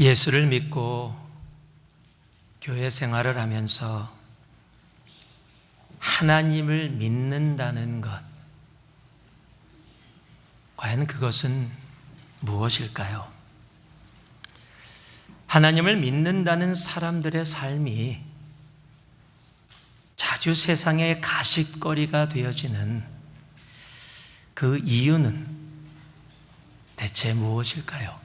예수를 믿고 교회 생활을 하면서 하나님을 믿는다는 것, 과연 그것은 무엇일까요? 하나님을 믿는다는 사람들의 삶이 자주 세상의 가십거리가 되어지는 그 이유는 대체 무엇일까요?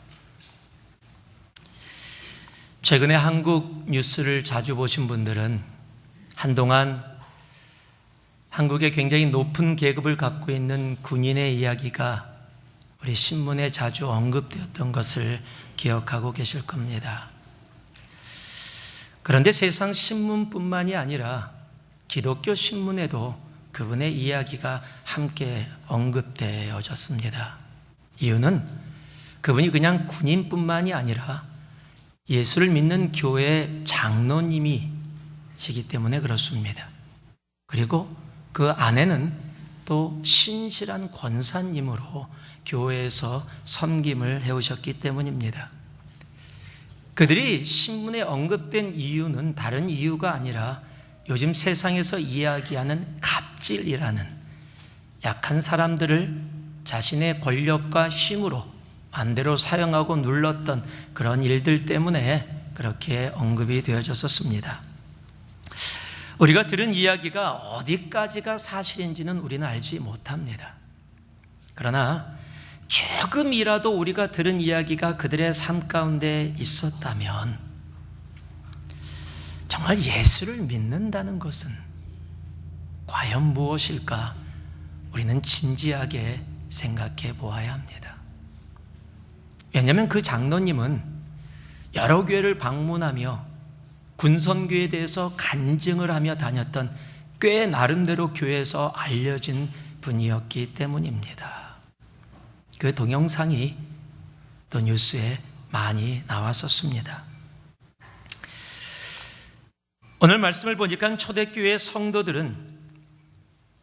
최근에 한국 뉴스를 자주 보신 분들은 한동안 한국에 굉장히 높은 계급을 갖고 있는 군인의 이야기가 우리 신문에 자주 언급되었던 것을 기억하고 계실 겁니다. 그런데 세상 신문뿐만이 아니라 기독교 신문에도 그분의 이야기가 함께 언급되어졌습니다. 이유는 그분이 그냥 군인뿐만이 아니라 예수를 믿는 교회 장로님이시기 때문에 그렇습니다. 그리고 그 아내는 또 신실한 권사님으로 교회에서 섬김을 해오셨기 때문입니다. 그들이 신문에 언급된 이유는 다른 이유가 아니라 요즘 세상에서 이야기하는 갑질이라는 약한 사람들을 자신의 권력과 힘으로 반대로 사용하고 눌렀던 그런 일들 때문에 그렇게 언급이 되어졌었습니다. 우리가 들은 이야기가 어디까지가 사실인지는 우리는 알지 못합니다. 그러나 조금이라도 우리가 들은 이야기가 그들의 삶 가운데 있었다면 정말 예수를 믿는다는 것은 과연 무엇일까 우리는 진지하게 생각해 보아야 합니다. 왜냐하면 그 장로님은 여러 교회를 방문하며 군선교에 대해서 간증을 하며 다녔던 꽤 나름대로 교회에서 알려진 분이었기 때문입니다. 그 동영상이 또 뉴스에 많이 나왔었습니다. 오늘 말씀을 보니까 초대교회 성도들은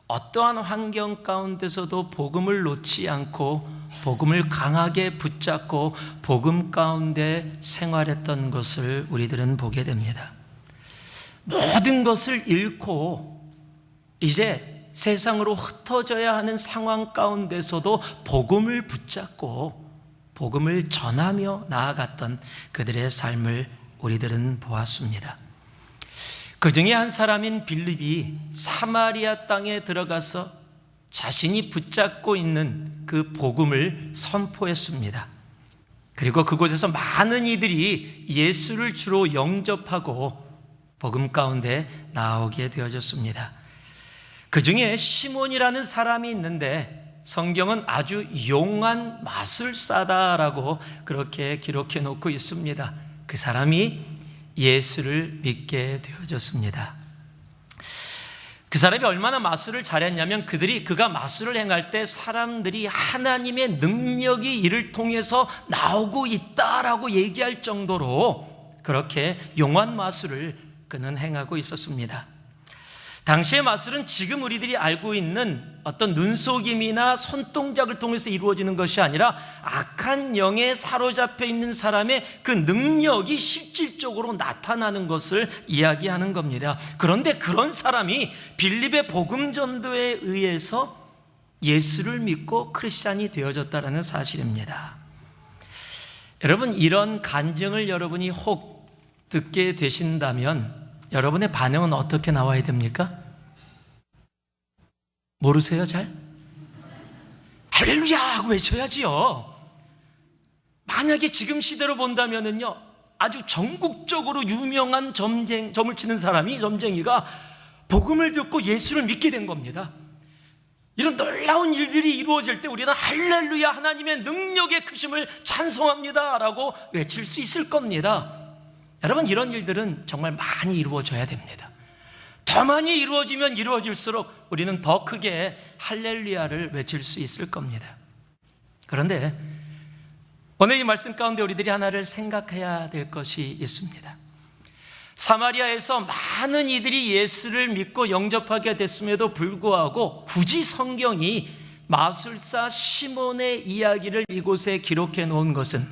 어떠한 환경 가운데서도 복음을 놓지 않고 복음을 강하게 붙잡고 복음 가운데 생활했던 것을 우리들은 보게 됩니다. 모든 것을 잃고 이제 세상으로 흩어져야 하는 상황 가운데서도 복음을 붙잡고 복음을 전하며 나아갔던 그들의 삶을 우리들은 보았습니다. 그 중에 한 사람인 빌립이 사마리아 땅에 들어가서 자신이 붙잡고 있는 그 복음을 선포했습니다. 그리고 그곳에서 많은 이들이 예수를 주로 영접하고 복음 가운데 나오게 되어졌습니다. 그 중에 시몬이라는 사람이 있는데 성경은 아주 용한 마술사다라고 그렇게 기록해 놓고 있습니다. 그 사람이 예수를 믿게 되어졌습니다. 그 사람이 얼마나 마술을 잘했냐면 그가 마술을 행할 때 사람들이 하나님의 능력이 이를 통해서 나오고 있다라고 얘기할 정도로 그렇게 용한 마술을 그는 행하고 있었습니다. 당시의 마술은 지금 우리들이 알고 있는 어떤 눈속임이나 손동작을 통해서 이루어지는 것이 아니라 악한 영에 사로잡혀 있는 사람의 그 능력이 실질적으로 나타나는 것을 이야기하는 겁니다. 그런데 그런 사람이 빌립의 복음 전도에 의해서 예수를 믿고 크리스찬이 되어졌다는 사실입니다. 여러분, 이런 간증을 여러분이 혹 듣게 되신다면 여러분의 반응은 어떻게 나와야 됩니까? 모르세요, 잘? 할렐루야 하고 외쳐야지요. 만약에 지금 시대로 본다면은요, 아주 전국적으로 유명한 점을 치는 사람이, 점쟁이가 복음을 듣고 예수를 믿게 된 겁니다. 이런 놀라운 일들이 이루어질 때 우리는 할렐루야, 하나님의 능력의 크심을 찬송합니다 라고 외칠 수 있을 겁니다. 여러분, 이런 일들은 정말 많이 이루어져야 됩니다. 더 많이 이루어지면 이루어질수록 우리는 더 크게 할렐루야를 외칠 수 있을 겁니다. 그런데 오늘 이 말씀 가운데 우리들이 하나를 생각해야 될 것이 있습니다. 사마리아에서 많은 이들이 예수를 믿고 영접하게 됐음에도 불구하고 굳이 성경이 마술사 시몬의 이야기를 이곳에 기록해 놓은 것은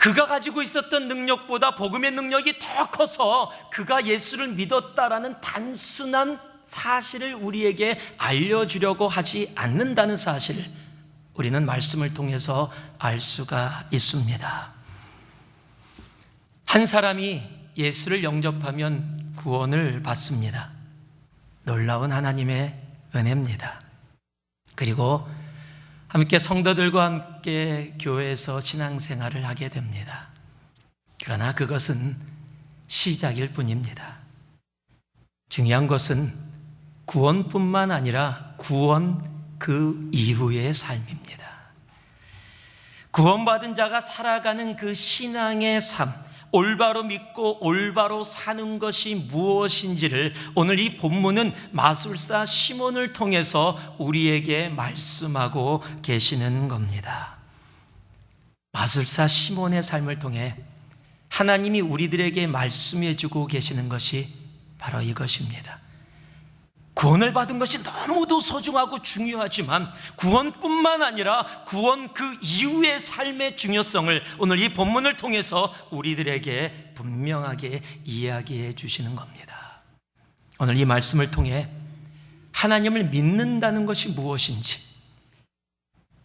그가 가지고 있었던 능력보다 복음의 능력이 더 커서 그가 예수를 믿었다라는 단순한 사실을 우리에게 알려주려고 하지 않는다는 사실을 우리는 말씀을 통해서 알 수가 있습니다. 한 사람이 예수를 영접하면 구원을 받습니다. 놀라운 하나님의 은혜입니다. 그리고 함께 성도들과 함께 교회에서 신앙생활을 하게 됩니다. 그러나 그것은 시작일 뿐입니다. 중요한 것은 구원뿐만 아니라 구원 그 이후의 삶입니다. 구원받은 자가 살아가는 그 신앙의 삶, 올바로 믿고 올바로 사는 것이 무엇인지를 오늘 이 본문은 마술사 시몬을 통해서 우리에게 말씀하고 계시는 겁니다. 마술사 시몬의 삶을 통해 하나님이 우리들에게 말씀해 주고 계시는 것이 바로 이것입니다. 구원을 받은 것이 너무도 소중하고 중요하지만 구원뿐만 아니라 구원 그 이후의 삶의 중요성을 오늘 이 본문을 통해서 우리들에게 분명하게 이야기해 주시는 겁니다. 오늘 이 말씀을 통해 하나님을 믿는다는 것이 무엇인지,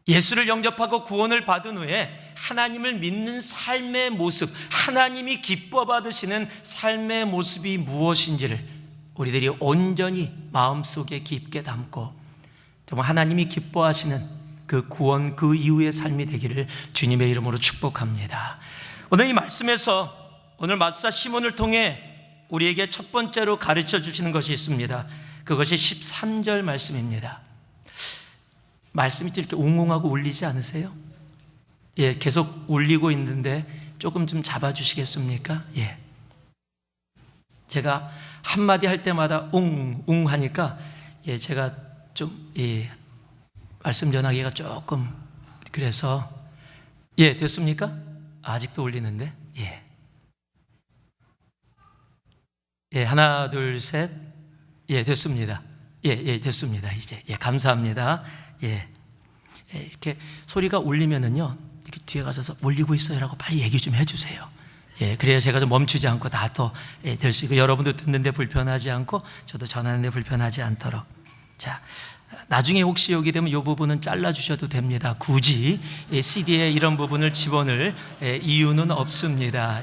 예수를 영접하고 구원을 받은 후에 하나님을 믿는 삶의 모습, 하나님이 기뻐 받으시는 삶의 모습이 무엇인지를 우리들이 온전히 마음속에 깊게 담고 정말 하나님이 기뻐하시는 그 구원 그 이후의 삶이 되기를 주님의 이름으로 축복합니다. 오늘 이 말씀에서 오늘 마술사 시몬을 통해 우리에게 첫 번째로 가르쳐 주시는 것이 있습니다. 그것이 13절 말씀입니다. 말씀이 이렇게 웅웅하고 울리지 않으세요? 예, 계속 울리고 있는데 조금 좀 잡아주시겠습니까? 예. 제가 한마디 할 때마다 웅 하니까 예, 제가 좀 말씀 전하기가 조금 그래서 예, 됐습니까? 아직도 울리는데 예, 하나 둘 셋 예, 됐습니다. 예, 됐습니다. 이제 감사합니다. 이렇게 소리가 울리면은요 이렇게 뒤에 가셔서 울리고 있어요라고 빨리 얘기 좀 해주세요. 그래야 제가 좀 멈추지 않고 다 또 될 수 있고 여러분도 듣는데 불편하지 않고 저도 전하는데 불편하지 않도록. 자, 나중에 혹시 여기 되면 이 부분은 잘라주셔도 됩니다. 굳이 CD에 이런 부분을 집어넣을 이유는 없습니다.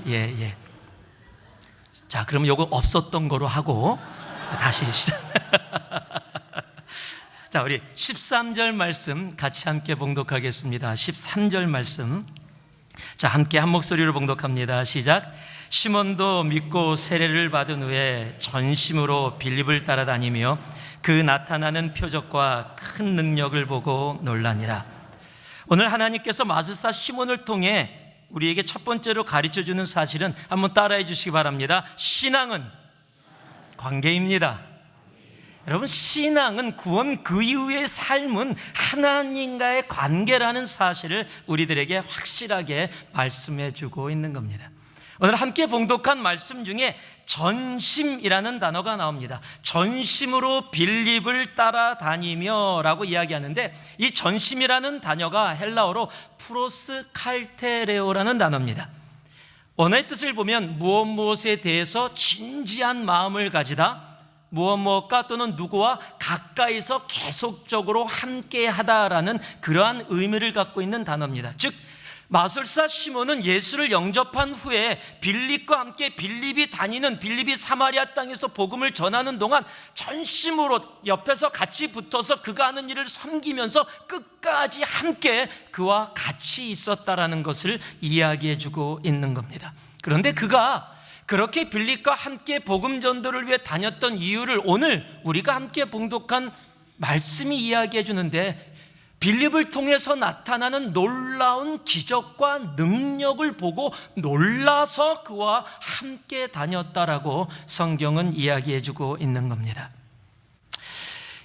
자, 그러면 요거 없었던 거로 하고 다시 시작. 자, 우리 13절 말씀 같이 함께 봉독하겠습니다. 13절 말씀. 자, 함께 한 목소리로 봉독합니다. 시작. 시몬도 믿고 세례를 받은 후에 전심으로 빌립을 따라다니며 그 나타나는 표적과 큰 능력을 보고 놀라니라. 오늘 하나님께서 마술사 시몬을 통해 우리에게 첫 번째로 가르쳐주는 사실은 한번 따라해 주시기 바랍니다. 신앙은 관계입니다. 여러분, 신앙은 구원 그 이후의 삶은 하나님과의 관계라는 사실을 우리들에게 확실하게 말씀해 주고 있는 겁니다. 오늘 함께 봉독한 말씀 중에 전심이라는 단어가 나옵니다. 전심으로 빌립을 따라다니며 라고 이야기하는데 이 전심이라는 단어가 헬라어로 프로스칼테레오라는 단어입니다. 언어의 뜻을 보면 무엇에 대해서 진지한 마음을 가지다, 무엇과 또는 누구와 가까이서 계속적으로 함께하다라는 그러한 의미를 갖고 있는 단어입니다. 즉 마술사 시몬은 예수를 영접한 후에 빌립과 함께 빌립이 사마리아 땅에서 복음을 전하는 동안 전심으로 옆에서 같이 붙어서 그가 하는 일을 섬기면서 끝까지 함께 그와 같이 있었다라는 것을 이야기해 주고 있는 겁니다. 그런데 그가 그렇게 빌립과 함께 복음 전도를 위해 다녔던 이유를 오늘 우리가 함께 봉독한 말씀이 이야기해 주는데, 빌립을 통해서 나타나는 놀라운 기적과 능력을 보고 놀라서 그와 함께 다녔다라고 성경은 이야기해 주고 있는 겁니다.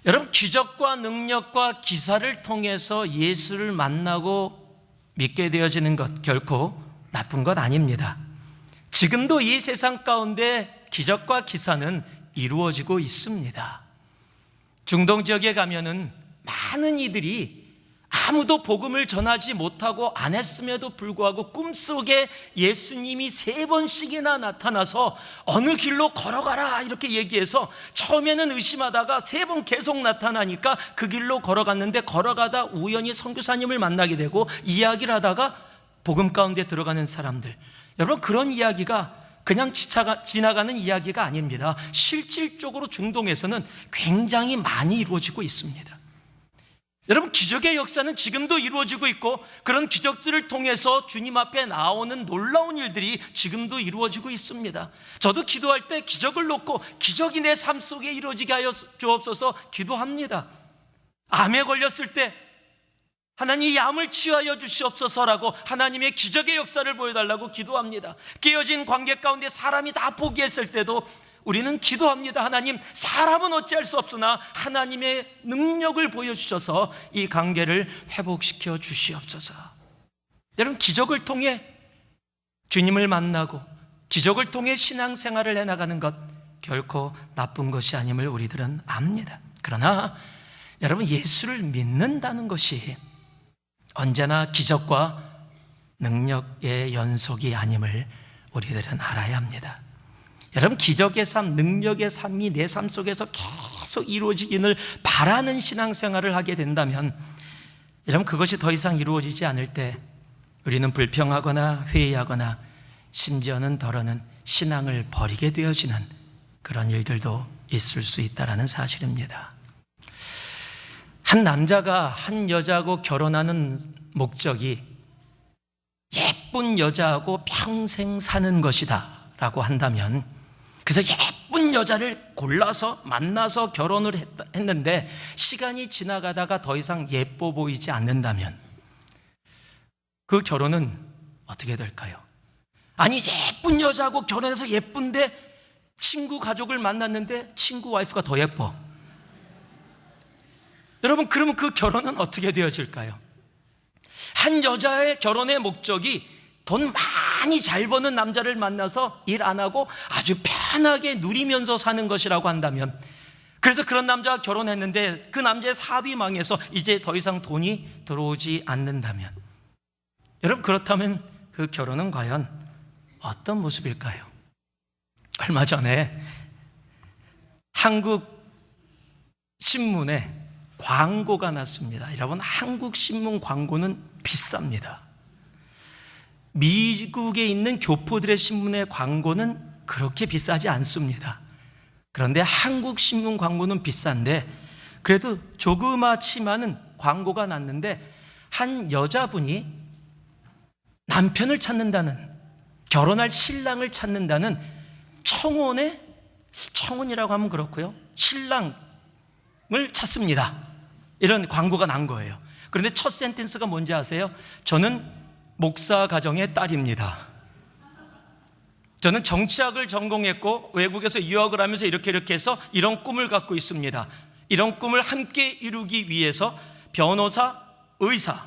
여러분, 기적과 능력과 기사를 통해서 예수를 만나고 믿게 되어지는 것 결코 나쁜 것 아닙니다. 지금도 이 세상 가운데 기적과 기사는 이루어지고 있습니다. 중동 지역에 가면은 많은 이들이 아무도 복음을 전하지 못하고 안 했음에도 불구하고 꿈속에 예수님이 3번씩이나 나타나서 어느 길로 걸어가라 이렇게 얘기해서 처음에는 의심하다가 3번 계속 나타나니까 그 길로 걸어갔는데, 걸어가다 우연히 선교사님을 만나게 되고 이야기를 하다가 복음 가운데 들어가는 사람들. 여러분, 그런 이야기가 그냥 지나가는 이야기가 아닙니다. 실질적으로 중동에서는 굉장히 많이 이루어지고 있습니다. 여러분, 기적의 역사는 지금도 이루어지고 있고, 그런 기적들을 통해서 주님 앞에 나오는 놀라운 일들이 지금도 이루어지고 있습니다. 저도 기도할 때 기적을 놓고 기적이 내 삶 속에 이루어지게 하여 주옵소서 기도합니다. 암에 걸렸을 때 하나님 이 암을 치유하여 주시옵소서라고 하나님의 기적의 역사를 보여달라고 기도합니다. 깨어진 관계 가운데 사람이 다 포기했을 때도 우리는 기도합니다. 하나님, 사람은 어찌할 수 없으나 하나님의 능력을 보여주셔서 이 관계를 회복시켜 주시옵소서. 여러분, 기적을 통해 주님을 만나고 기적을 통해 신앙생활을 해나가는 것 결코 나쁜 것이 아님을 우리들은 압니다. 그러나 여러분, 예수를 믿는다는 것이 언제나 기적과 능력의 연속이 아님을 우리들은 알아야 합니다. 여러분, 기적의 삶, 능력의 삶이 내 삶 속에서 계속 이루어지기를 바라는 신앙생활을 하게 된다면, 여러분, 그것이 더 이상 이루어지지 않을 때 우리는 불평하거나 회의하거나 심지어는 더러는 신앙을 버리게 되어지는 그런 일들도 있을 수 있다는 사실입니다. 한 남자가 한 여자하고 결혼하는 목적이 예쁜 여자하고 평생 사는 것이다 라고 한다면, 그래서 예쁜 여자를 골라서 만나서 결혼을 했는데 시간이 지나가다가 더 이상 예뻐 보이지 않는다면 그 결혼은 어떻게 될까요? 아니, 예쁜 여자하고 결혼해서 예쁜데 친구 가족을 만났는데 친구 와이프가 더 예뻐. 여러분, 그러면 그 결혼은 어떻게 되어질까요? 한 여자의 결혼의 목적이 돈 많이 잘 버는 남자를 만나서 일 안 하고 아주 편하게 누리면서 사는 것이라고 한다면, 그래서 그런 남자와 결혼했는데 그 남자의 사업이 망해서 이제 더 이상 돈이 들어오지 않는다면, 여러분, 그렇다면 그 결혼은 과연 어떤 모습일까요? 얼마 전에 한국 신문에 광고가 났습니다. 여러분, 한국 신문 광고는 비쌉니다. 미국에 있는 교포들의 신문의 광고는 그렇게 비싸지 않습니다. 그런데 한국 신문 광고는 비싼데 그래도 조그맣지만은 광고가 났는데, 한 여자분이 남편을 찾는다는, 결혼할 신랑을 찾는다는 청혼이라고 하면 그렇고요, 신랑을 찾습니다. 이런 광고가 난 거예요. 그런데 첫 센텐스가 뭔지 아세요? 저는 목사 가정의 딸입니다. 저는 정치학을 전공했고 외국에서 유학을 하면서 이렇게 해서 이런 꿈을 갖고 있습니다. 이런 꿈을 함께 이루기 위해서 변호사, 의사,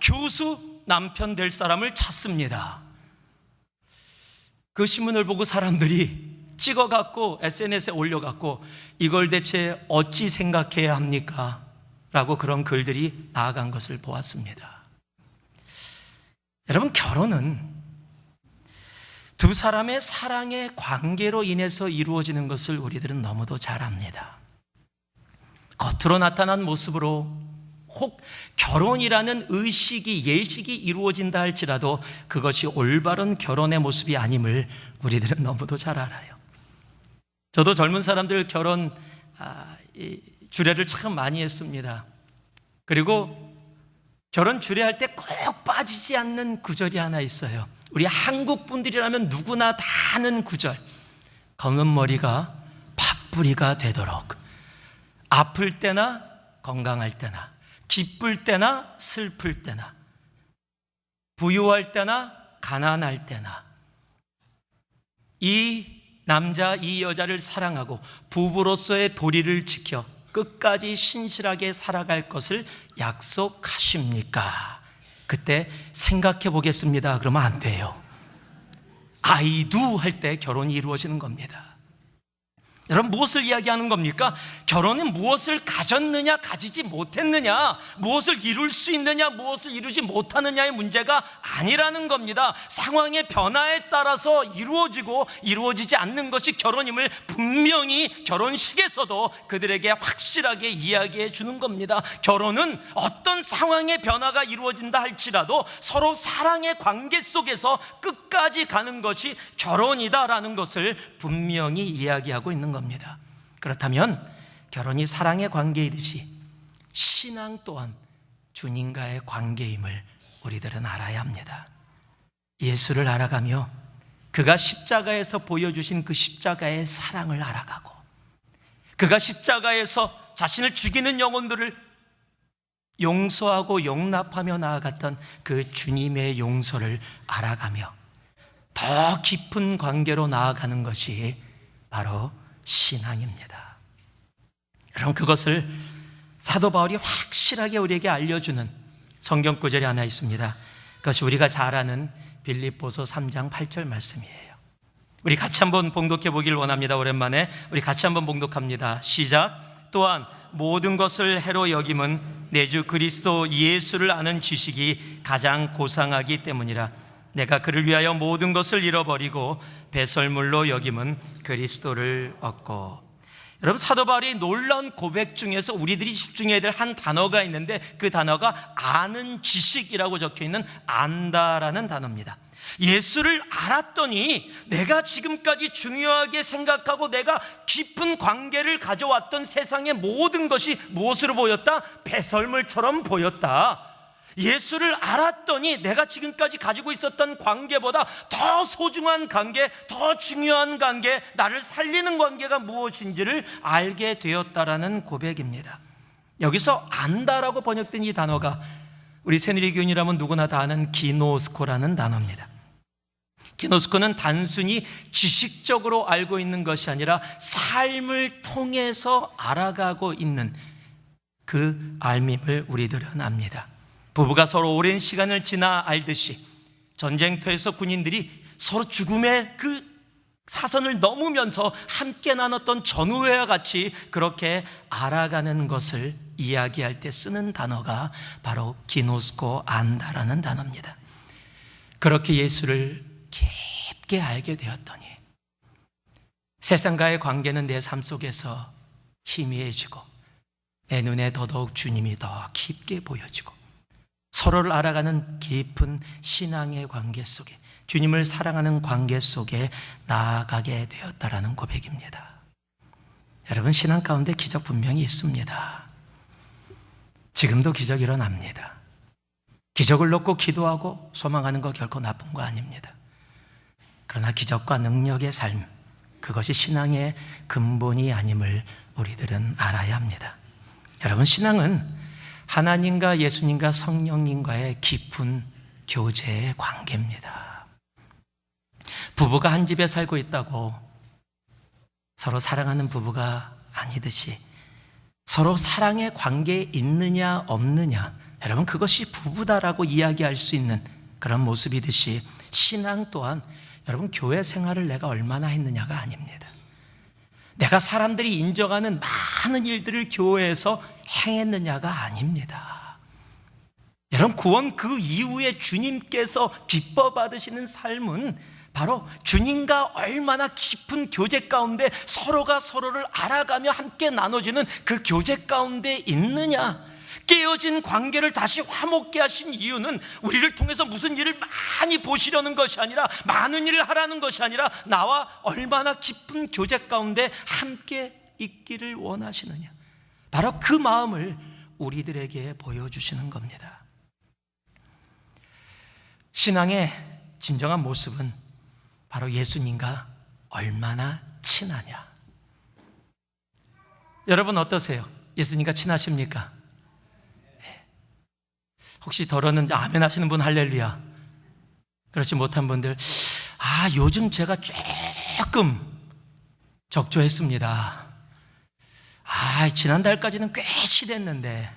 교수, 남편 될 사람을 찾습니다. 그 신문을 보고 사람들이 찍어갖고 SNS에 올려갖고 이걸 대체 어찌 생각해야 합니까? 라고 그런 글들이 나아간 것을 보았습니다. 여러분, 결혼은 두 사람의 사랑의 관계로 인해서 이루어지는 것을 우리들은 너무도 잘 압니다. 겉으로 나타난 모습으로 혹 결혼이라는 의식이, 예식이 이루어진다 할지라도 그것이 올바른 결혼의 모습이 아님을 우리들은 너무도 잘 알아요. 저도 젊은 사람들 결혼 주례를 참 많이 했습니다. 그리고 결혼 주례할 때 꼭 빠지지 않는 구절이 하나 있어요. 우리 한국 분들이라면 누구나 다 아는 구절. 검은 머리가 팥뿌리가 되도록, 아플 때나 건강할 때나, 기쁠 때나 슬플 때나, 부유할 때나 가난할 때나 이 남자 이 여자를 사랑하고 부부로서의 도리를 지켜 끝까지 신실하게 살아갈 것을 약속하십니까? 그때 생각해 보겠습니다. 그러면 안 돼요. I do 할 때 결혼이 이루어지는 겁니다. 여러분, 무엇을 이야기하는 겁니까? 결혼은 무엇을 가졌느냐, 가지지 못했느냐, 무엇을 이룰 수 있느냐, 무엇을 이루지 못하느냐의 문제가 아니라는 겁니다. 상황의 변화에 따라서 이루어지고 이루어지지 않는 것이 결혼임을 분명히 결혼식에서도 그들에게 확실하게 이야기해 주는 겁니다. 결혼은 어떤 상황의 변화가 이루어진다 할지라도 서로 사랑의 관계 속에서 끝까지 가는 것이 결혼이다라는 것을 분명히 이야기하고 있는 겁니다. 그렇다면 결혼이 사랑의 관계이듯이 신앙 또한 주님과의 관계임을 우리들은 알아야 합니다. 예수를 알아가며 그가 십자가에서 보여주신 그 십자가의 사랑을 알아가고, 그가 십자가에서 자신을 죽이는 영혼들을 용서하고 용납하며 나아갔던 그 주님의 용서를 알아가며 더 깊은 관계로 나아가는 것이 바로 신앙입니다. 여러분, 그것을 사도 바울이 확실하게 우리에게 알려주는 성경 구절이 하나 있습니다. 그것이 우리가 잘 아는 빌립보서 3장 8절 말씀이에요. 우리 같이 한번 봉독해 보길 원합니다. 오랜만에 우리 같이 한번 봉독합니다. 시작. 또한 모든 것을 해로 여김은 내 주 그리스도 예수를 아는 지식이 가장 고상하기 때문이라. 내가 그를 위하여 모든 것을 잃어버리고 배설물로 여김은 그리스도를 얻고. 여러분, 사도 바울이 놀라운 고백 중에서 우리들이 집중해야 될 한 단어가 있는데, 그 단어가 아는 지식이라고 적혀있는 안다라는 단어입니다. 예수를 알았더니 내가 지금까지 중요하게 생각하고 내가 깊은 관계를 가져왔던 세상의 모든 것이 무엇으로 보였다? 배설물처럼 보였다. 예수를 알았더니 내가 지금까지 가지고 있었던 관계보다 더 소중한 관계, 더 중요한 관계, 나를 살리는 관계가 무엇인지를 알게 되었다라는 고백입니다. 여기서 안다라고 번역된 이 단어가 우리 새누리교인이라면 누구나 다 아는 기노스코라는 단어입니다. 기노스코는 단순히 지식적으로 알고 있는 것이 아니라 삶을 통해서 알아가고 있는 그 알밈을 우리들은 압니다. 부부가 서로 오랜 시간을 지나 알듯이 전쟁터에서 군인들이 서로 죽음의 그 사선을 넘으면서 함께 나눴던 전우회와 같이 그렇게 알아가는 것을 이야기할 때 쓰는 단어가 바로 기노스코, 안다라는 단어입니다. 그렇게 예수를 깊게 알게 되었더니 세상과의 관계는 내 삶 속에서 희미해지고 내 눈에 더더욱 주님이 더 깊게 보여지고 서로를 알아가는 깊은 신앙의 관계 속에, 주님을 사랑하는 관계 속에 나아가게 되었다라는 고백입니다. 여러분, 신앙 가운데 기적 분명히 있습니다. 지금도 기적 일어납니다. 기적을 놓고 기도하고 소망하는 거 결코 나쁜 거 아닙니다. 그러나 기적과 능력의 삶, 그것이 신앙의 근본이 아님을 우리들은 알아야 합니다. 여러분, 신앙은 하나님과 예수님과 성령님과의 깊은 교제의 관계입니다. 부부가 한 집에 살고 있다고 서로 사랑하는 부부가 아니듯이 서로 사랑의 관계에 있느냐 없느냐, 여러분, 그것이 부부다라고 이야기할 수 있는 그런 모습이듯이 신앙 또한 여러분, 교회 생활을 내가 얼마나 했느냐가 아닙니다. 내가 사람들이 인정하는 많은 일들을 교회에서 행했느냐가 아닙니다. 여러분, 구원 그 이후에 주님께서 기뻐 받으시는 삶은 바로 주님과 얼마나 깊은 교제 가운데 서로가 서로를 알아가며 함께 나눠지는 그 교제 가운데 있느냐. 깨어진 관계를 다시 화목게 하신 이유는 우리를 통해서 무슨 일을 많이 보시려는 것이 아니라, 많은 일을 하라는 것이 아니라 나와 얼마나 깊은 교제 가운데 함께 있기를 원하시느냐, 바로 그 마음을 우리들에게 보여주시는 겁니다. 신앙의 진정한 모습은 바로 예수님과 얼마나 친하냐. 여러분 어떠세요? 예수님과 친하십니까? 혹시 더러는 아멘 하시는 분 할렐루야. 그렇지 못한 분들, 요즘 제가 조금 적조했습니다. 지난달까지는 꽤 실했는데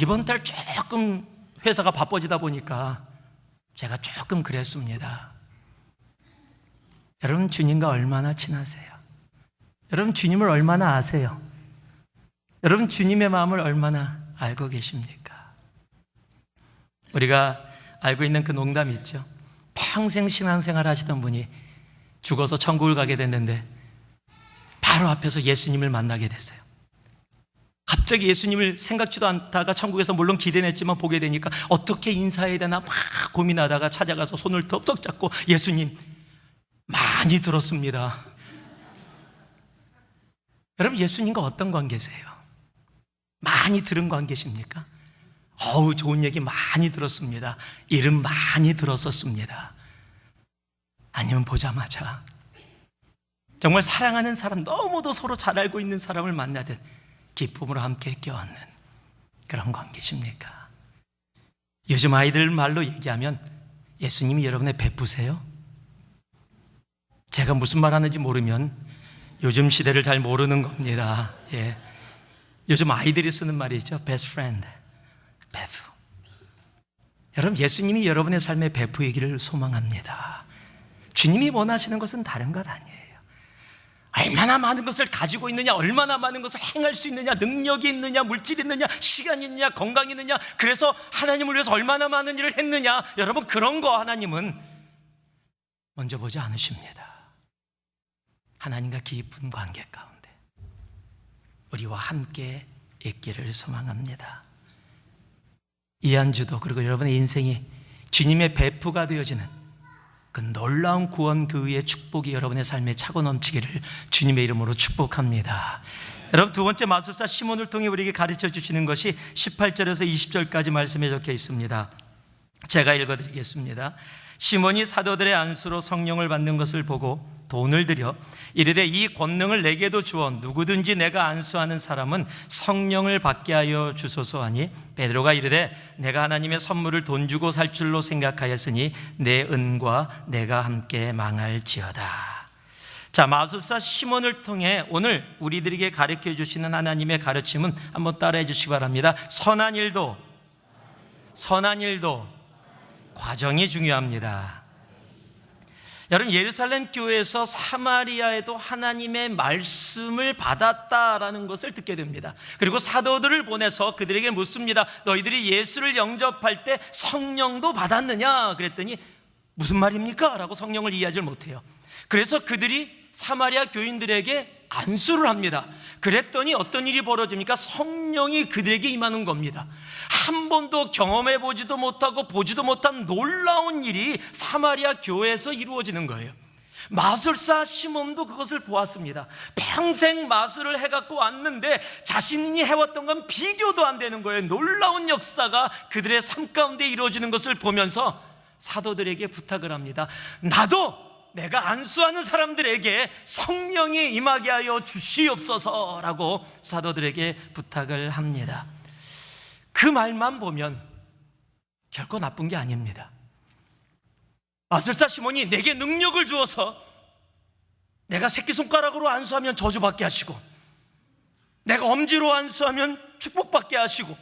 이번 달 조금 회사가 바빠지다 보니까 제가 조금 그랬습니다. 여러분, 주님과 얼마나 친하세요? 여러분, 주님을 얼마나 아세요? 여러분, 주님의 마음을 얼마나 알고 계십니까? 우리가 알고 있는 그 농담 있죠. 평생 신앙생활 하시던 분이 죽어서 천국을 가게 됐는데 바로 앞에서 예수님을 만나게 됐어요. 갑자기 예수님을 생각지도 않다가 천국에서 물론 기대는 했지만 보게 되니까 어떻게 인사해야 되나 막 고민하다가 찾아가서 손을 덥석 잡고, 예수님, 많이 들었습니다. 여러분, 예수님과 어떤 관계세요? 많이 들은 관계십니까? 좋은 얘기 많이 들었습니다. 이름 많이 들었었습니다. 아니면 보자마자 정말 사랑하는 사람, 너무도 서로 잘 알고 있는 사람을 만나듯 기쁨으로 함께 껴안는 그런 관계십니까? 요즘 아이들 말로 얘기하면 예수님이 여러분의 베프세요? 제가 무슨 말 하는지 모르면 요즘 시대를 잘 모르는 겁니다. 예. 요즘 아이들이 쓰는 말이죠. best friend, 베프. 여러분, 예수님이 여러분의 삶의 베프이기를 소망합니다. 주님이 원하시는 것은 다른 것 아니에요. 얼마나 많은 것을 가지고 있느냐, 얼마나 많은 것을 행할 수 있느냐, 능력이 있느냐, 물질이 있느냐, 시간이 있느냐, 건강이 있느냐, 그래서 하나님을 위해서 얼마나 많은 일을 했느냐, 여러분, 그런 거 하나님은 먼저 보지 않으십니다. 하나님과 깊은 관계 가운데 우리와 함께 있기를 소망합니다. 이 한 주도, 그리고 여러분의 인생이 주님의 베프가 되어지는 그 놀라운 구원, 그 위에 축복이 여러분의 삶에 차고 넘치기를 주님의 이름으로 축복합니다. 여러분, 두 번째 마술사 시몬을 통해 우리에게 가르쳐 주시는 것이 18절에서 20절까지 말씀에 적혀 있습니다. 제가 읽어드리겠습니다. 시몬이 사도들의 안수로 성령을 받는 것을 보고 돈을 들여 이르되 이 권능을 내게도 주어 누구든지 내가 안수하는 사람은 성령을 받게 하여 주소서 하니, 베드로가 이르되 내가 하나님의 선물을 돈 주고 살 줄로 생각하였으니 내 은과 내가 함께 망할지어다. 자, 마술사 시몬을 통해 오늘 우리들에게 가르쳐 주시는 하나님의 가르침은 한번 따라해 주시기 바랍니다. 선한 일도 과정이 중요합니다. 여러분, 예루살렘 교회에서 사마리아에도 하나님의 말씀을 받았다라는 것을 듣게 됩니다. 그리고 사도들을 보내서 그들에게 묻습니다. 너희들이 예수를 영접할 때 성령도 받았느냐? 그랬더니 무슨 말입니까? 라고 성령을 이해하지 못해요. 그래서 그들이 사마리아 교인들에게 안수를 합니다. 그랬더니 어떤 일이 벌어집니까? 성령이 그들에게 임하는 겁니다. 한 번도 경험해 보지도 못하고 보지도 못한 놀라운 일이 사마리아 교회에서 이루어지는 거예요. 마술사 시몬도 그것을 보았습니다. 평생 마술을 해갖고 왔는데 자신이 해왔던 건 비교도 안 되는 거예요. 놀라운 역사가 그들의 삶 가운데 이루어지는 것을 보면서 사도들에게 부탁을 합니다. 나도 내가 안수하는 사람들에게 성령이 임하게 하여 주시옵소서라고 사도들에게 부탁을 합니다. 그 말만 보면 결코 나쁜 게 아닙니다. 마술사 시몬이 내게 능력을 주어서 내가 새끼손가락으로 안수하면 저주받게 하시고, 내가 엄지로 안수하면 축복받게 하시고,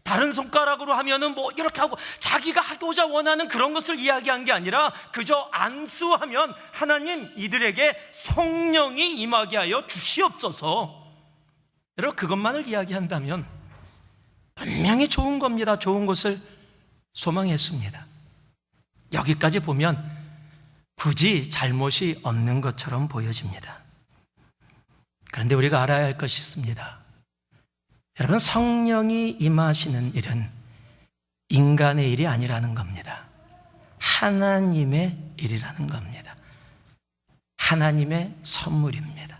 다른 손가락으로 하면은 뭐 이렇게 하고, 자기가 하고자 원하는 그런 것을 이야기한 게 아니라 그저 안수하면 하나님 이들에게 성령이 임하게 하여 주시옵소서. 여러분, 그것만을 이야기한다면 분명히 좋은 겁니다. 좋은 것을 소망했습니다. 여기까지 보면 굳이 잘못이 없는 것처럼 보여집니다. 그런데 우리가 알아야 할 것이 있습니다. 여러분, 성령이 임하시는 일은 인간의 일이 아니라는 겁니다. 하나님의 일이라는 겁니다. 하나님의 선물입니다.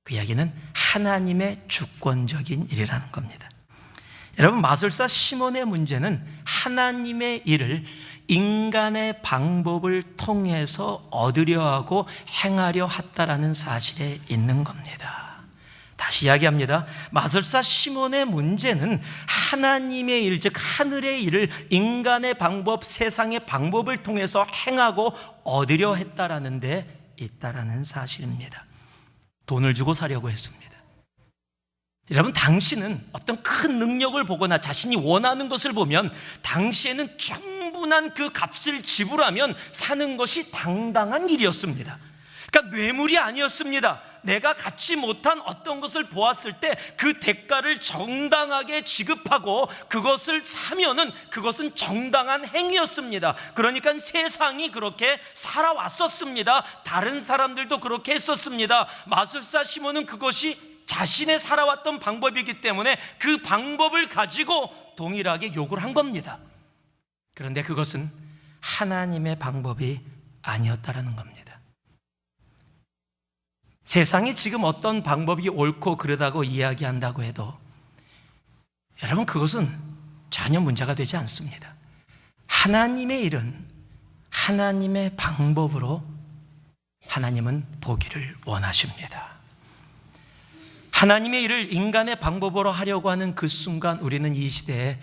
그 이야기는 하나님의 주권적인 일이라는 겁니다. 여러분, 마술사 시몬의 문제는 하나님의 일을 인간의 방법을 통해서 얻으려 하고 행하려 했다라는 사실에 있는 겁니다. 다시 이야기합니다. 마술사 시몬의 문제는 하나님의 일, 즉 하늘의 일을 인간의 방법, 세상의 방법을 통해서 행하고 얻으려 했다라는 데 있다라는 사실입니다. 돈을 주고 사려고 했습니다. 여러분, 당신은 어떤 큰 능력을 보거나 자신이 원하는 것을 보면 당시에는 충분한 그 값을 지불하면 사는 것이 당당한 일이었습니다. 그러니까 뇌물이 아니었습니다. 내가 갖지 못한 어떤 것을 보았을 때 그 대가를 정당하게 지급하고 그것을 사면은 그것은 정당한 행위였습니다. 그러니까 세상이 그렇게 살아왔었습니다. 다른 사람들도 그렇게 했었습니다. 마술사 시몬은 그것이 자신의 살아왔던 방법이기 때문에 그 방법을 가지고 동일하게 욕을 한 겁니다. 그런데 그것은 하나님의 방법이 아니었다라는 겁니다. 세상이 지금 어떤 방법이 옳고 그르다고 이야기한다고 해도 여러분, 그것은 전혀 문제가 되지 않습니다. 하나님의 일은 하나님의 방법으로 하나님은 보기를 원하십니다. 하나님의 일을 인간의 방법으로 하려고 하는 그 순간 우리는 이 시대에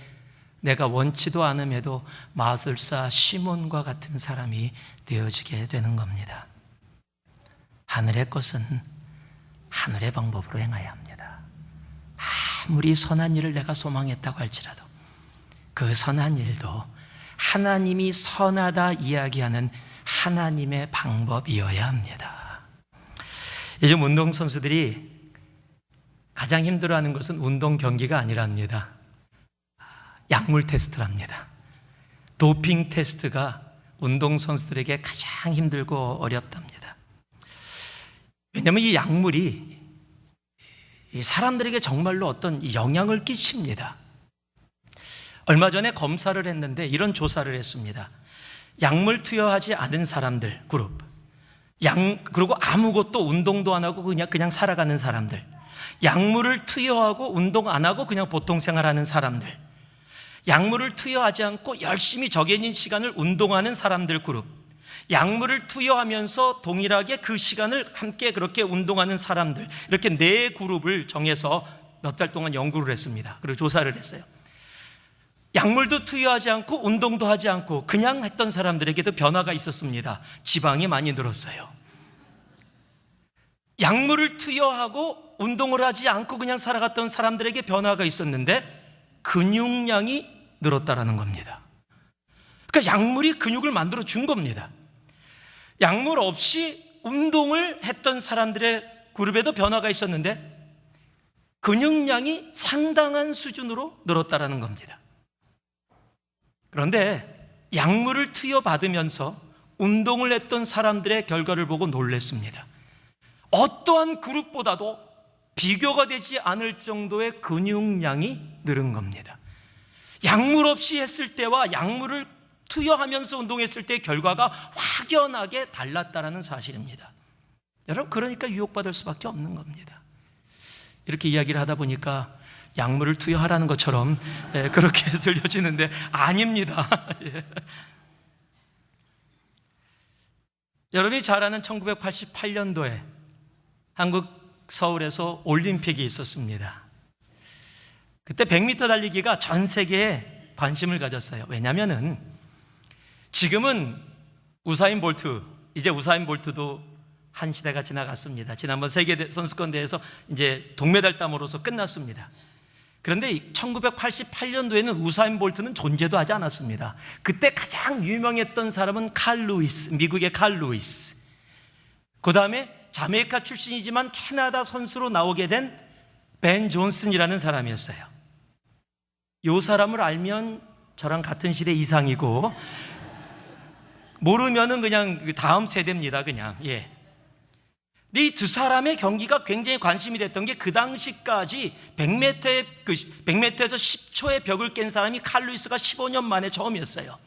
내가 원치도 않음에도 마술사 시몬과 같은 사람이 되어지게 되는 겁니다. 하늘의 것은 하늘의 방법으로 행해야 합니다. 아무리 선한 일을 내가 소망했다고 할지라도 그 선한 일도 하나님이 선하다 이야기하는 하나님의 방법이어야 합니다. 요즘 운동선수들이 가장 힘들어하는 것은 운동 경기가 아니랍니다. 약물 테스트랍니다. 도핑 테스트가 운동선수들에게 가장 힘들고 어렵답니다. 왜냐하면 이 약물이 사람들에게 정말로 어떤 영향을 끼칩니다. 얼마 전에 검사를 했는데 이런 조사를 했습니다. 약물 투여하지 않은 사람들 그룹, 그리고 아무것도 운동도 안 하고 그냥 살아가는 사람들, 약물을 투여하고 운동 안 하고 그냥 보통 생활하는 사람들, 약물을 투여하지 않고 열심히 정해진 시간을 운동하는 사람들 그룹, 약물을 투여하면서 동일하게 그 시간을 함께 그렇게 운동하는 사람들, 이렇게 네 그룹을 정해서 몇 달 동안 연구를 했습니다. 그리고 조사를 했어요. 약물도 투여하지 않고 운동도 하지 않고 그냥 했던 사람들에게도 변화가 있었습니다. 지방이 많이 늘었어요. 약물을 투여하고 운동을 하지 않고 그냥 살아갔던 사람들에게 변화가 있었는데 근육량이 늘었다라는 겁니다. 그러니까 약물이 근육을 만들어 준 겁니다. 약물 없이 운동을 했던 사람들의 그룹에도 변화가 있었는데 근육량이 상당한 수준으로 늘었다라는 겁니다. 그런데 약물을 투여받으면서 운동을 했던 사람들의 결과를 보고 놀랐습니다. 어떠한 그룹보다도 비교가 되지 않을 정도의 근육량이 늘은 겁니다. 약물 없이 했을 때와 약물을 투여하면서 운동했을 때의 결과가 확연하게 달랐다는 사실입니다. 여러분, 그러니까 유혹받을 수밖에 없는 겁니다. 이렇게 이야기를 하다 보니까 약물을 투여하라는 것처럼 그렇게 들려지는데 아닙니다. 예. 여러분이 잘 아는 1988년도에 한국 서울에서 올림픽이 있었습니다. 그때 100m 달리기가 전 세계에 관심을 가졌어요. 왜냐하면은 지금은 우사인 볼트, 이제 우사인 볼트도 한 시대가 지나갔습니다. 지난번 세계 선수권 대회에서 이제 동메달 땀으로서 끝났습니다. 그런데 1988년도에는 우사인 볼트는 존재도 하지 않았습니다. 그때 가장 유명했던 사람은 칼 루이스, 미국의 칼 루이스. 그 다음에 자메이카 출신이지만 캐나다 선수로 나오게 된 벤 존슨이라는 사람이었어요. 이 사람을 알면 저랑 같은 시대 이상이고, 모르면은 그냥 다음 세대입니다, 그냥. 예. 근데 이 두 사람의 경기가 굉장히 관심이 됐던 게 그 당시까지 100m에서 10초의 벽을 깬 사람이 칼 루이스가 15년 만에 처음이었어요.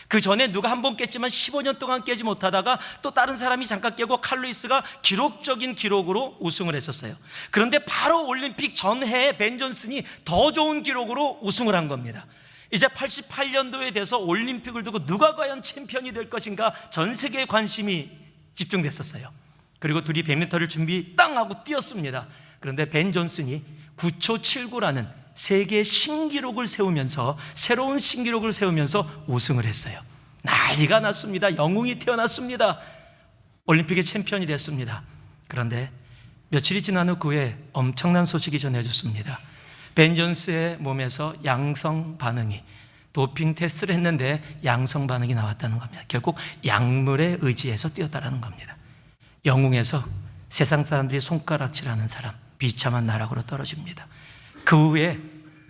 그 전에 누가 한 번 깼지만 15년 동안 깨지 못하다가 또 다른 사람이 잠깐 깨고 칼 루이스가 기록적인 기록으로 우승을 했었어요. 그런데 바로 올림픽 전해에 벤 존슨이 더 좋은 기록으로 우승을 한 겁니다. 이제 88년도에 돼서 올림픽을 두고 누가 과연 챔피언이 될 것인가 전 세계의 관심이 집중됐었어요. 그리고 둘이 100m를 준비 땅 하고 뛰었습니다. 그런데 벤 존슨이 9초 79라는 세계 신기록을 세우면서, 새로운 신기록을 세우면서 우승을 했어요. 난리가 났습니다. 영웅이 태어났습니다. 올림픽의 챔피언이 됐습니다. 그런데 며칠이 지난 후 그에 엄청난 소식이 전해졌습니다. 벤 존슨의 몸에서 양성 반응이, 도핑 테스트를 했는데 양성 반응이 나왔다는 겁니다. 결국 약물에 의지해서 뛰었다는 겁니다. 영웅에서 세상 사람들이 손가락질하는 사람, 비참한 나락으로 떨어집니다. 그 후에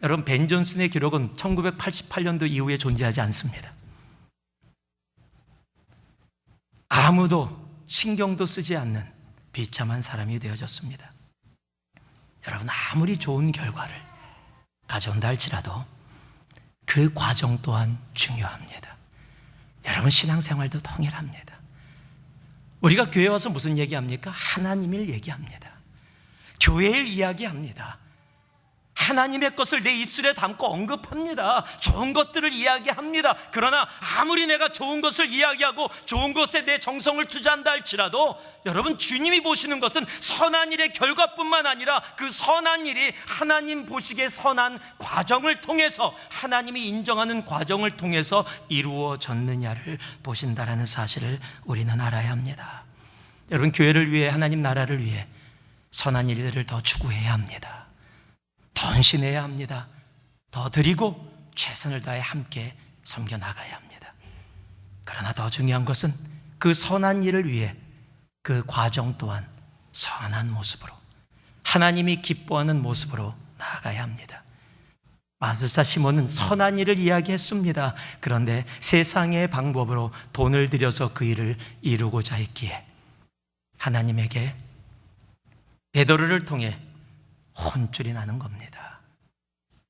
여러분 벤 존슨의 기록은 1988년도 이후에 존재하지 않습니다. 아무도 신경도 쓰지 않는 비참한 사람이 되어졌습니다. 여러분, 아무리 좋은 결과를 가져온다 할지라도 그 과정 또한 중요합니다. 여러분, 신앙생활도 동일합니다. 우리가 교회 와서 무슨 얘기합니까? 하나님을 얘기합니다. 교회를 이야기합니다. 하나님의 것을 내 입술에 담고 언급합니다. 좋은 것들을 이야기합니다. 그러나 아무리 내가 좋은 것을 이야기하고 좋은 것에 내 정성을 투자한다 할지라도 여러분, 주님이 보시는 것은 선한 일의 결과뿐만 아니라 그 선한 일이 하나님 보시기에 선한 과정을 통해서, 하나님이 인정하는 과정을 통해서 이루어졌느냐를 보신다라는 사실을 우리는 알아야 합니다. 여러분, 교회를 위해, 하나님 나라를 위해 선한 일들을 더 추구해야 합니다. 더 헌신해야 합니다. 더 드리고 최선을 다해 함께 섬겨나가야 합니다. 그러나 더 중요한 것은 그 선한 일을 위해 그 과정 또한 선한 모습으로, 하나님이 기뻐하는 모습으로 나아가야 합니다. 마술사 시몬은 선한 일을 이야기했습니다. 그런데 세상의 방법으로 돈을 들여서 그 일을 이루고자 했기에 하나님에게 베드로를 통해 혼쭐이 나는 겁니다.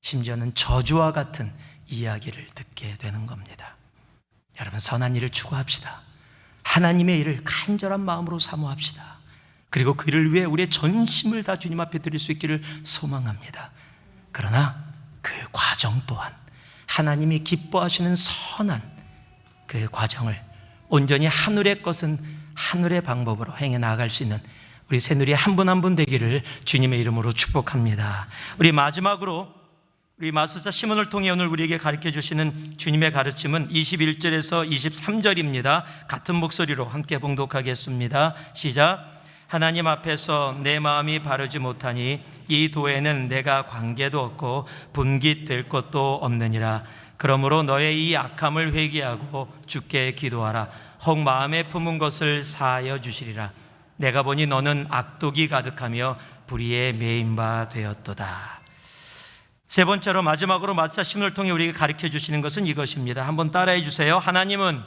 심지어는 저주와 같은 이야기를 듣게 되는 겁니다. 여러분, 선한 일을 추구합시다. 하나님의 일을 간절한 마음으로 사모합시다. 그리고 그 일을 위해 우리의 전심을 다 주님 앞에 드릴 수 있기를 소망합니다. 그러나 그 과정 또한 하나님이 기뻐하시는 선한 그 과정을 온전히 하늘의 것은 하늘의 방법으로 행해 나아갈 수 있는 우리 새누리 한 분 한 분 되기를 주님의 이름으로 축복합니다. 우리 마지막으로 우리 마술사 시몬을 통해 오늘 우리에게 가르쳐 주시는 주님의 가르침은 21절에서 23절입니다. 같은 목소리로 함께 봉독하겠습니다. 시작. 하나님 앞에서 내 마음이 바르지 못하니 이 도에는 내가 관계도 없고 분깃될 것도 없느니라. 그러므로 너의 이 악함을 회개하고 주께 기도하라. 혹 마음에 품은 것을 사하여 주시리라. 내가 보니 너는 악독이 가득하며 불의에 매인 바 되었도다. 세 번째로 마지막으로 마술사 시몬을 통해 우리에게 가르쳐 주시는 것은 이것입니다. 한번 따라해 주세요. 하나님은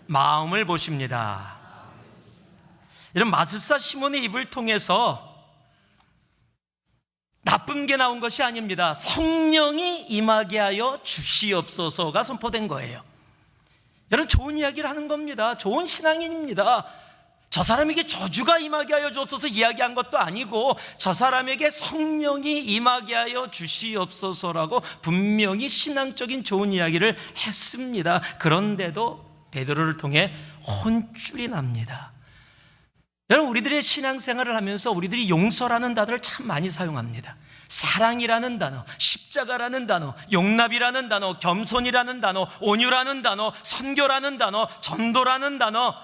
마음을 보십니다. 이런 마술사 시몬의 입을 통해서 나쁜 게 나온 것이 아닙니다. 성령이 임하게 하여 주시옵소서가 선포된 거예요. 여러분, 좋은 이야기를 하는 겁니다. 좋은 신앙인입니다. 저 사람에게 저주가 임하게 하여 주옵소서 이야기한 것도 아니고 저 사람에게 성령이 임하게 하여 주시옵소서라고 분명히 신앙적인 좋은 이야기를 했습니다. 그런데도 베드로를 통해 혼쭐이 납니다. 여러분, 우리들의 신앙생활을 하면서 우리들이 용서라는 단어를 참 많이 사용합니다. 사랑이라는 단어, 십자가라는 단어, 용납이라는 단어, 겸손이라는 단어, 온유라는 단어, 선교라는 단어, 전도라는 단어.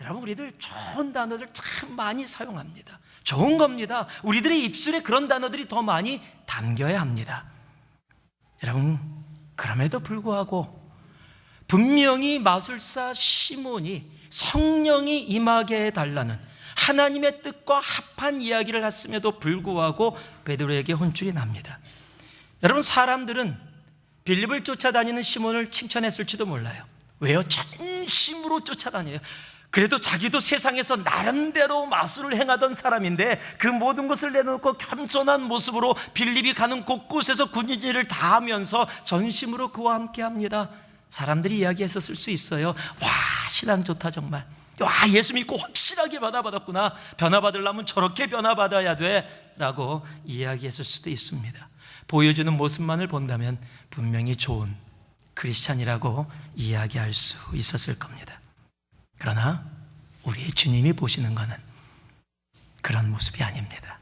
여러분, 우리들 좋은 단어들 참 많이 사용합니다. 좋은 겁니다. 우리들의 입술에 그런 단어들이 더 많이 담겨야 합니다. 여러분, 그럼에도 불구하고 분명히 마술사 시몬이 성령이 임하게 해달라는 하나님의 뜻과 합한 이야기를 했음에도 불구하고 베드로에게 혼쭐이 납니다. 여러분, 사람들은 빌립을 쫓아다니는 시몬을 칭찬했을지도 몰라요. 왜요? 전심으로 쫓아다녀요. 그래도 자기도 세상에서 나름대로 마술을 행하던 사람인데 그 모든 것을 내놓고 겸손한 모습으로 빌립이 가는 곳곳에서 군인 일을 다 하면서 전심으로 그와 함께 합니다. 사람들이 이야기했었을 수 있어요. 와, 신앙 좋다 정말. 와, 예수 믿고 확실하게 변화받았구나. 변화받으려면 저렇게 변화받아야 돼 라고 이야기했을 수도 있습니다. 보여주는 모습만을 본다면 분명히 좋은 크리스찬이라고 이야기할 수 있었을 겁니다. 그러나 우리의 주님이 보시는 것은 그런 모습이 아닙니다.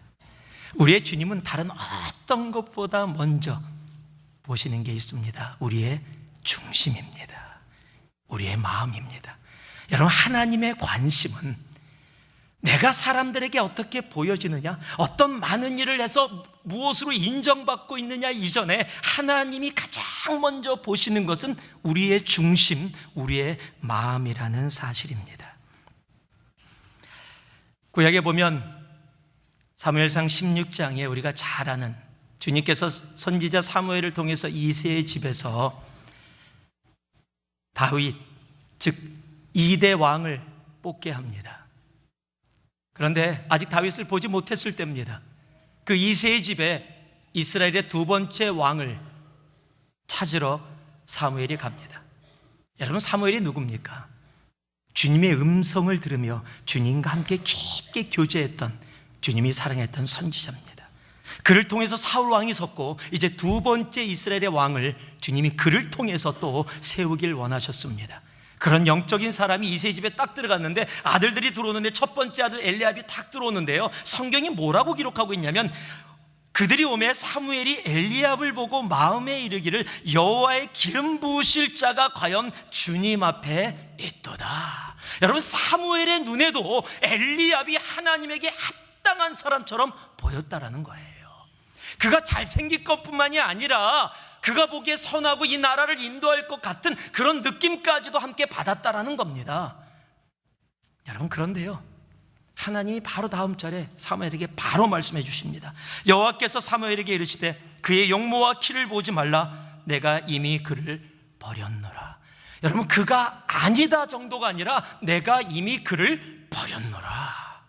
우리의 주님은 다른 어떤 것보다 먼저 보시는 게 있습니다. 우리의 중심입니다. 우리의 마음입니다. 여러분, 하나님의 관심은 내가 사람들에게 어떻게 보여지느냐, 어떤 많은 일을 해서 무엇으로 인정받고 있느냐 이전에 하나님이 가장 먼저 보시는 것은 우리의 중심, 우리의 마음이라는 사실입니다. 구약에 보면 사무엘상 16장에 우리가 잘 아는 주님께서 선지자 사무엘을 통해서 이새의 집에서 다윗, 즉 2대 왕을 뽑게 합니다. 그런데 아직 다윗을 보지 못했을 때입니다. 그 이새의 집에 이스라엘의 두 번째 왕을 찾으러 사무엘이 갑니다. 여러분, 사무엘이 누굽니까? 주님의 음성을 들으며 주님과 함께 깊게 교제했던, 주님이 사랑했던 선지자입니다. 그를 통해서 사울 왕이 섰고 이제 두 번째 이스라엘의 왕을 주님이 그를 통해서 또 세우길 원하셨습니다. 그런 영적인 사람이 이새의 집에 딱 들어갔는데 아들들이 들어오는데 첫 번째 아들 엘리압이 딱 들어오는데요, 성경이 뭐라고 기록하고 있냐면 그들이 오매 사무엘이 엘리압을 보고 마음에 이르기를 여호와의 기름 부으실 자가 과연 주님 앞에 있도다. 여러분, 사무엘의 눈에도 엘리압이 하나님에게 합당한 사람처럼 보였다라는 거예요. 그가 잘생길 것뿐만이 아니라 그가 보기에 선하고 이 나라를 인도할 것 같은 그런 느낌까지도 함께 받았다라는 겁니다. 여러분, 그런데요, 하나님이 바로 다음 절에 사무엘에게 바로 말씀해 주십니다. 여호와께서 사무엘에게 이르시되 그의 용모와 키를 보지 말라. 내가 이미 그를 버렸노라. 여러분, 그가 아니다 정도가 아니라 내가 이미 그를 버렸노라.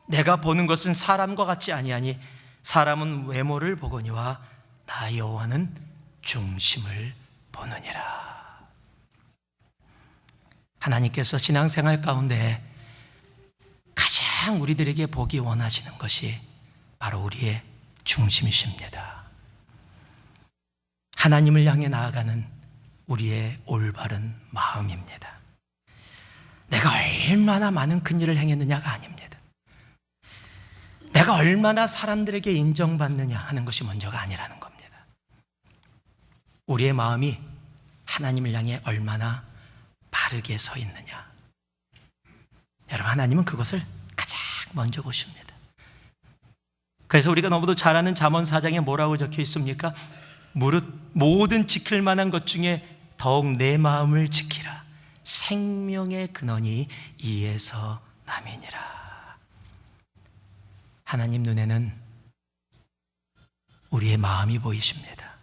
내가 보는 것은 사람과 같지 아니하니 사람은 외모를 보거니와 나 여호와는 중심을 보느니라. 하나님께서 신앙생활 가운데 가장 우리들에게 보기 원하시는 것이 바로 우리의 중심이십니다. 하나님을 향해 나아가는 우리의 올바른 마음입니다. 내가 얼마나 많은 큰 일을 행했느냐가 아닙니다. 내가 얼마나 사람들에게 인정받느냐 하는 것이 먼저가 아니라는 겁니다. 우리의 마음이 하나님을 향해 얼마나 바르게 서 있느냐. 여러분, 하나님은 그것을 가장 먼저 보십니다. 그래서 우리가 너무도 잘 아는 잠언 4장에 뭐라고 적혀 있습니까? 무릇 모든 지킬 만한 것 중에 더욱 내 마음을 지키라. 생명의 근원이 이에서 남이니라. 하나님 눈에는 우리의 마음이 보이십니다.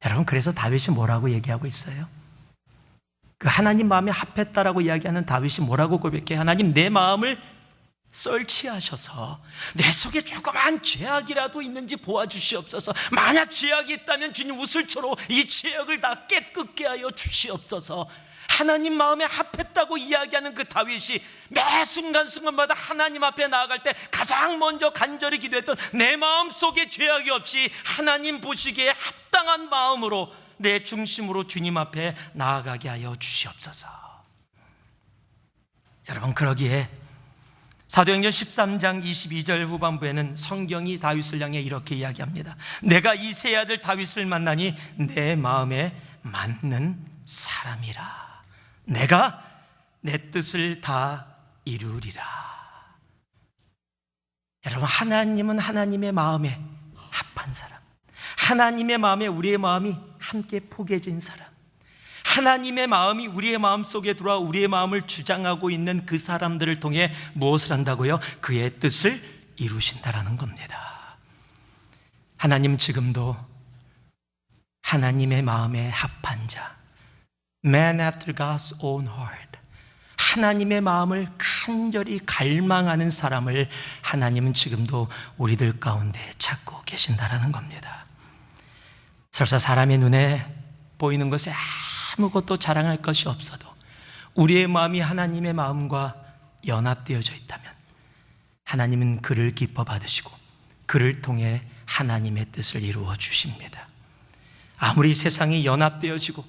여러분, 그래서 다윗이 뭐라고 얘기하고 있어요? 그 하나님 마음에 합했다라고 이야기하는 다윗이 뭐라고 고백해? 하나님, 내 마음을 설치하셔서 내 속에 조그만 죄악이라도 있는지 보아주시옵소서. 만약 죄악이 있다면 주님 우슬초로 이 죄악을 다 깨끗게 하여 주시옵소서. 하나님 마음에 합했다고 이야기하는 그 다윗이 매 순간순간마다 하나님 앞에 나아갈 때 가장 먼저 간절히 기도했던, 내 마음 속에 죄악이 없이 하나님 보시기에 합당한 마음으로 내 중심으로 주님 앞에 나아가게 하여 주시옵소서. 여러분, 그러기에 사도행전 13장 22절 후반부에는 성경이 다윗을 향해 이렇게 이야기합니다. 내가 이 세 아들 다윗을 만나니 내 마음에 맞는 사람이라. 내가 내 뜻을 다 이루리라. 여러분, 하나님은 하나님의 마음에 합한 사람, 하나님의 마음에 우리의 마음이 함께 포개진 사람, 하나님의 마음이 우리의 마음 속에 들어와 우리의 마음을 주장하고 있는 그 사람들을 통해 무엇을 한다고요? 그의 뜻을 이루신다라는 겁니다. 하나님 지금도 하나님의 마음에 합한 자, Man after God's own heart, 하나님의 마음을 간절히 갈망하는 사람을 하나님은 지금도 우리들 가운데 찾고 계신다라는 겁니다. 설사 사람의 눈에 보이는 것에 아무것도 자랑할 것이 없어도 우리의 마음이 하나님의 마음과 연합되어져 있다면 하나님은 그를 기뻐 받으시고 그를 통해 하나님의 뜻을 이루어 주십니다. 아무리 세상이 연합되어지고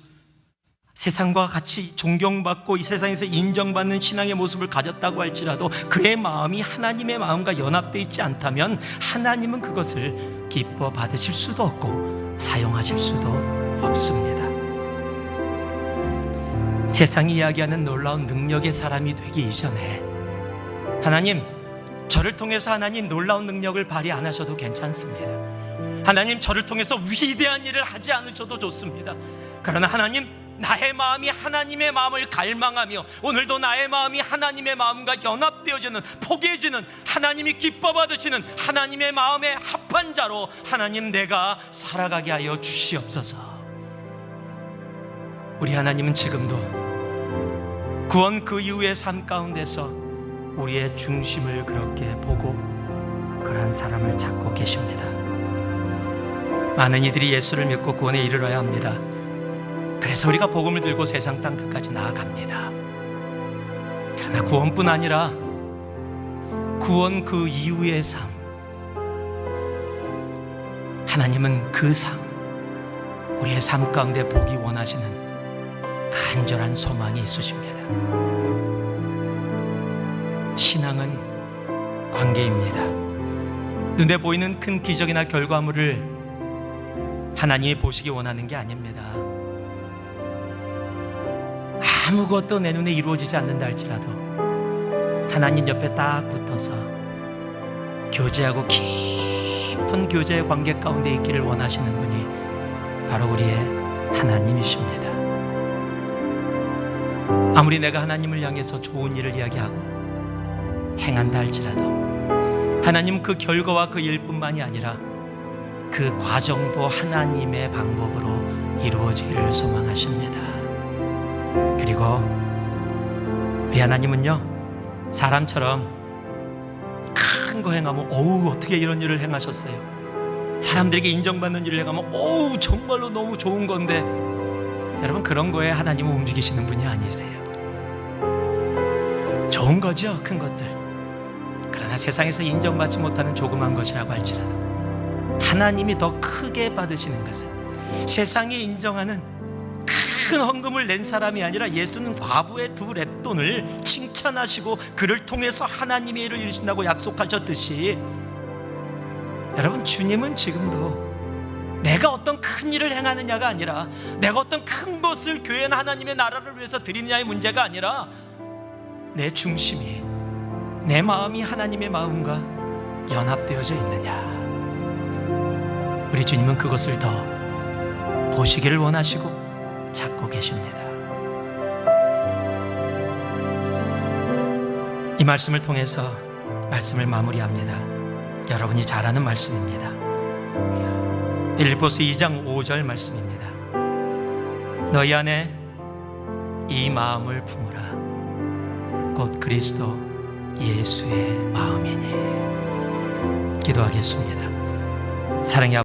세상과 같이 존경받고 이 세상에서 인정받는 신앙의 모습을 가졌다고 할지라도 그의 마음이 하나님의 마음과 연합되어 있지 않다면 하나님은 그것을 기뻐 받으실 수도 없고 사용하실 수도 없습니다. 세상이 이야기하는 놀라운 능력의 사람이 되기 이전에 하나님, 저를 통해서 하나님 놀라운 능력을 발휘 안 하셔도 괜찮습니다. 하나님, 저를 통해서 위대한 일을 하지 않으셔도 좋습니다. 그러나 하나님, 나의 마음이 하나님의 마음을 갈망하며 오늘도 나의 마음이 하나님의 마음과 연합되어지는, 포개해지는, 하나님이 기뻐 받으시는 하나님의 마음에 합한 자로 하나님 내가 살아가게 하여 주시옵소서. 우리 하나님은 지금도 구원 그 이후의 삶 가운데서 우리의 중심을 그렇게 보고 그러한 사람을 찾고 계십니다. 많은 이들이 예수를 믿고 구원에 이르러야 합니다. 그래서 우리가 복음을 들고 세상 땅 끝까지 나아갑니다. 그러나 구원뿐 아니라 구원 그 이후의 삶, 하나님은 그 삶, 우리의 삶 가운데 보기 원하시는 간절한 소망이 있으십니다. 신앙은 관계입니다. 눈에 보이는 큰 기적이나 결과물을 하나님이 보시기 원하는 게 아닙니다. 아무것도 내 눈에 이루어지지 않는다 할지라도 하나님 옆에 딱 붙어서 교제하고 깊은 교제의 관계 가운데 있기를 원하시는 분이 바로 우리의 하나님이십니다. 아무리 내가 하나님을 향해서 좋은 일을 이야기하고 행한다 할지라도 하나님 그 결과와 그 일뿐만이 아니라 그 과정도 하나님의 방법으로 이루어지기를 소망하십니다. 그리고 우리 하나님은요, 사람처럼 큰 거 행하면 어우 어떻게 이런 일을 행하셨어요, 사람들에게 인정받는 일을 행하면 어우 정말로 너무 좋은 건데, 여러분 그런 거에 하나님은 움직이시는 분이 아니세요. 좋은 거죠, 큰 것들. 그러나 세상에서 인정받지 못하는 조그만 것이라고 할지라도 하나님이 더 크게 받으시는 것은 세상이 인정하는 큰 헌금을 낸 사람이 아니라 예수는 과부의 2 렛돈을 칭찬하시고 그를 통해서 하나님의 일을 이루신다고 약속하셨듯이, 여러분 주님은 지금도 내가 어떤 큰 일을 행하느냐가 아니라, 내가 어떤 큰 것을 교회나 하나님의 나라를 위해서 드리느냐의 문제가 아니라, 내 중심이, 내 마음이 하나님의 마음과 연합되어져 있느냐, 우리 주님은 그것을 더 보시기를 원하시고 찾고 계십니다. 이 말씀을 통해서 말씀을 마무리합니다. 여러분이 잘 아는 말씀입니다. 빌립보서 2장 5절 말씀입니다. 너희 안에 이 마음을 품으라. 곧 그리스도 예수의 마음이니. 기도하겠습니다. 사랑의